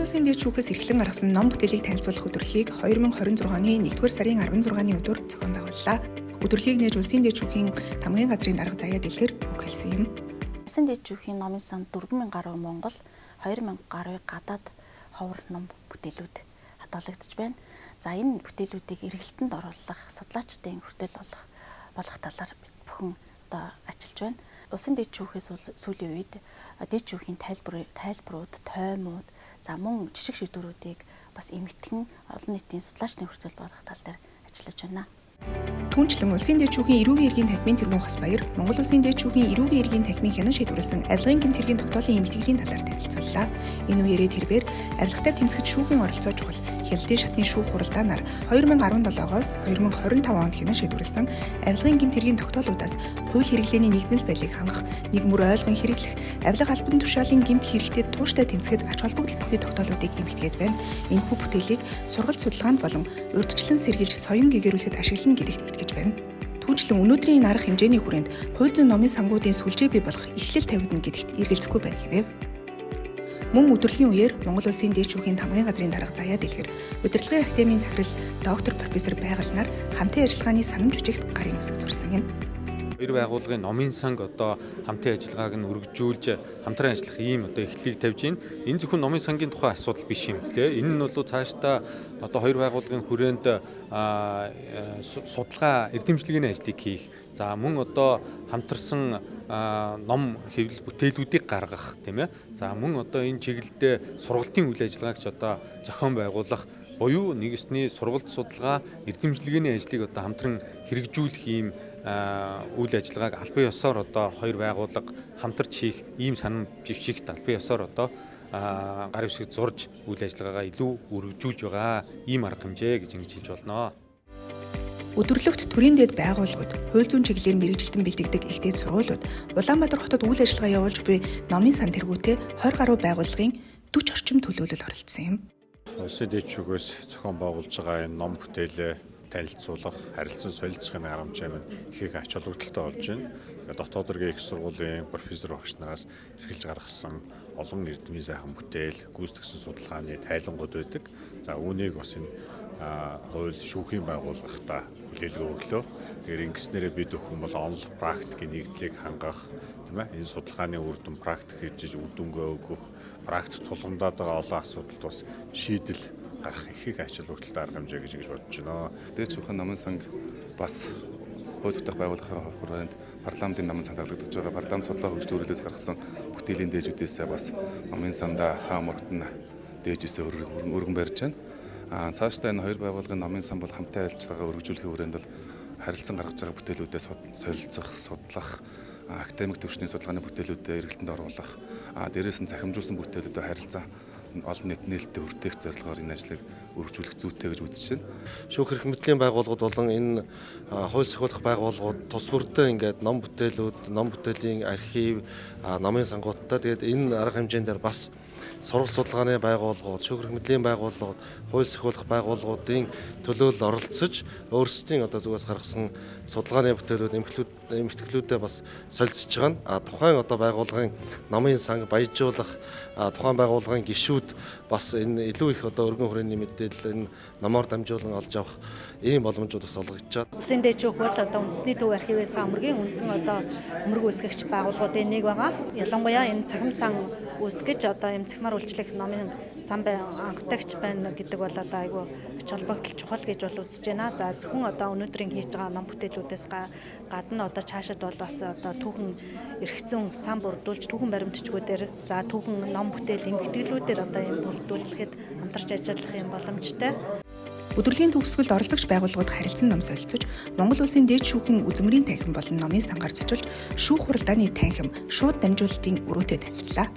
Улсын дэд шүүхээс эрхлэн гаргасан ном бүтээлийг танилцуулах өдрөлгийг 2026 оны 1-р сарын 16-ны өдөр зохион байгууллаа. Өдрөлгийг нээж Улсын дэд шүүхийн тамгын газрын дарга заяа дэлгэр үг хэлсэн юм. Улсын дэд шүүхийн номын сан 4000 гаруй Монгол, 2000 гаруй гадаад ховор ном бүтээлүүд хадгалагдаж байна. За энэ бүтээлүүдийг эргэлтэнд оруулах, судлаачдын хүртэл болох талаар бүхэн одоо ажиллаж байна. Улсын дэд шүүхээс сүүлийн үед дэд шүүхийн тайлбарууд, тоймууд, за мөн жишг шийдвэрүүдийг бас эмгэтхэн олон нийтийн судлаачдын хүртэл болох тал дээр ажиллаж байна. Түүнчлэн Улсын дэд шүүхийн эрүүгийн иргэн танхимын тэргүүн хос баяр Монгол Улсын дэд шүүхийн эрүүгийн иргэн танхимын хянан шийдвэрлсэн авилгын гэмт хэргийн тогтоолын эмгэтглийн талаар танилцууллаа. Энэ үеэрээ тэрээр авилгатай тэмцэхэд шүүхийн оролцоо чухал хяналтын шатны шүүх хуралдаанаар 2017-оос 2025 онд хянан шийдвэрлсэн авилгын гэмт хэргийн тогтоолуудаас хууль хэрэглээний нэгдмэл байдлыг хангах, нэг мөр ойлгон хэрэглэх, авилга албан тушаалын гэмт хэрэгтэд тууштай тэмцэхэд ач холбогдол бүхий тогтоолуудыг эмгэтгээд байна. Энэхүү бүтээлийг сургалт судалгаанд болон урьдчилан сэргийлж соён гэгэрүүлэхэд ашиглана гэдэгт итгэж байна. Түүнчлэн өнөөдрийн энэ арга хэмжээний хүрээнд хууль зүйн номын сангуудын сүлжээ бий болох эхлэл тавигдана гэдэгт эргэлзэхгүй байна хэмэв. Мөн өдрөлийн үеэр Монгол Улсын дэд шүүхийн тамгын газрын дарга заяа дэлгэр удирдлагын академийн захирал доктор профессор байгалнаар хамтын ажиллагааны санамж бичигт гарын үсэг зурсан юм. Хоёр байгууллагын номын санг одоо хамтын ажиллагааг нь өргөжүүлж хамтран ажиллах ийм одоо эхлэлийг тавьж байна. Энэ зөвхөн номын сангийн тухай асуудал биш юм. Энэ нь бол цаашдаа одоо хоёр байгууллагын хүрээнд судалгаа эрдэмжлэгийн ажлыг хийх. За мөн одоо хамтарсан ном хэвлэл бүтээлүүдийг гаргах тийм ээ. За мөн одоо энэ чиглэлдээ сургалтын үйл ажиллагаач одоо зохион байгуулах буюу нэгсний сургалт судалгаа эрдэмжлэгийн ажлыг одоо хамтран хэрэгжүүлэх ийм үйл ажиллагааг албан ёсоор одоо хоёр байгууллага хамтарч хийх ийм санам жившигт албан ёсоор одоо гар хэвсэг зурж үйл ажиллагаагаа илүү өргөжүүлж байгаа ийм арга хэмжээ гэж ингэж хэлж болно. Өдөрлөгт төрийн дэд байгууллагууд, хууль зүйн чиглэлээр мэргэжилтэн бэлтгэдэг их дэд сургуулиуд, Улаанбаатар хотод үйл ажиллагаа явуулж буй номын сан тэргүүтээ 20 гаруй байгууллагын 40 орчим төлөөлөл оролцсон юм. Улсын дэд шүүхээс зохион байгуулж байгаа энэ ном бүтээлээ танилцуулах, харилцан солилцохын арга хэмжээ маань их ач холбогдолтой болж байна. Дотоод иргэн их сургуулийн профессор багш нараас эрхэлж гаргасан олон эрдмийн сайхан бүтээл, гүйцэтгэсэн судалгааны тайлангууд байдаг. За үүнийг бас энэ хууль шүүхийн байгууллагатаа хүлээлгээ өглөө. Тэгэхээр ингэснээрээ бид бүхэн бол онл практикийн нэгдлийг хангах, тийм ээ. Энэ судалгааны үр дүн практик хийж үр дүнгээ өгөх, практик тулгамдаад байгаа олон асуудалд бас шийдэл гарах их ач холбогдолтой арга хэмжээ гэж бодож байна. Дэд шүүхийн номын санг бас хууль тогтоох байгууллагын хүрээнд парламентын номын санг хаглагдаж байгаа. Парламент судлаа хөгжлийн үрэлээс гаргасан бүтээлийн дээжүүдээс бас номын сандаа саам мөрөгтөн дээжээсээ өргөн барьж байна. Цаашдаа энэ хоёр байгууллагын номын сан бол хамтын ажиллагаа өргөжүүлэхийн хүрээнд бол харилцан гаргаж байгаа бүтээлүүдээ солилцох, судлах, академик төвчний судалгааны бүтээлүүдэд эргэлтэнд оруулах, дээрээс нь захимжуулсан бүтээлүүдэд харилцаа олон нийт нээлттэй хүртээх зорилгоор энэ ажлыг өргөжүүлэх зүйтэй гэж үзэж байна. Шүүх эрх мэдлийн байгууллагууд болон энэ хууль сахиулах байгууллагууд тус бүрдээ ингээд ном бүтээлүүд, ном бүтээлийн архив, номын сангуудтай тэгээд энэ арга хэмжээндээр бас сургалт судалгааны байгууллагууд, шүүх эрх мэдлийн байгууллагууд, хууль сахиулах байгууллагуудын төлөөлөлд оролцож өөрсдийн одоо зүгээс гаргасан судалгааны бүтээлүүд, эмхтгэлүүдэд бас солилцож байгаа. Тухайн одоо байгууллагын номын санг баяжуулах, тухайн байгууллагын гишүүд бас энэ илүү их одоо өргөн хүрээний мэдээлэл энэ номоор дамжуулан олж авах ийм боломжууд бас олгогдож байна. Улсын дэд шүүх бол одоо үндэсний төв архивээс амргийн үндсэн одоо мөрөг үүсгэгч байгууллагуудын нэг байгаа. Ялангуяа энэ цахим сан үүсгэж одоо энэ цахимаар үйлчлэх номын сан анхдагч байна гэдэг бол одоо айгүй ач холбогдол чухал гэж бол үзэж байна. За зөвхөн одоо өнөөдрийн хийж байгаа ном бүтээлүүдээс гадна одоо цаашид бол бас одоо түүхэн эрх зүйн сан бүрдүүлж түүхэн баримтчгүүдээр за түүхэн ном бүтээл эмгэтгэлүүдээр одоо энэ бүрдүүлэхэд хамтарч ажиллах юм боломжтой. Өдрөлийн төгсгөлд оролцогч байгууллагууд харилцан ном солилцож, Монгол Улсын дэд шүүхийн үзмэрийн танхим болон номын сангаар цочилж, шүүх хуралдааны танхим шууд дамжуулалтын өрөөтэй танилцлаа.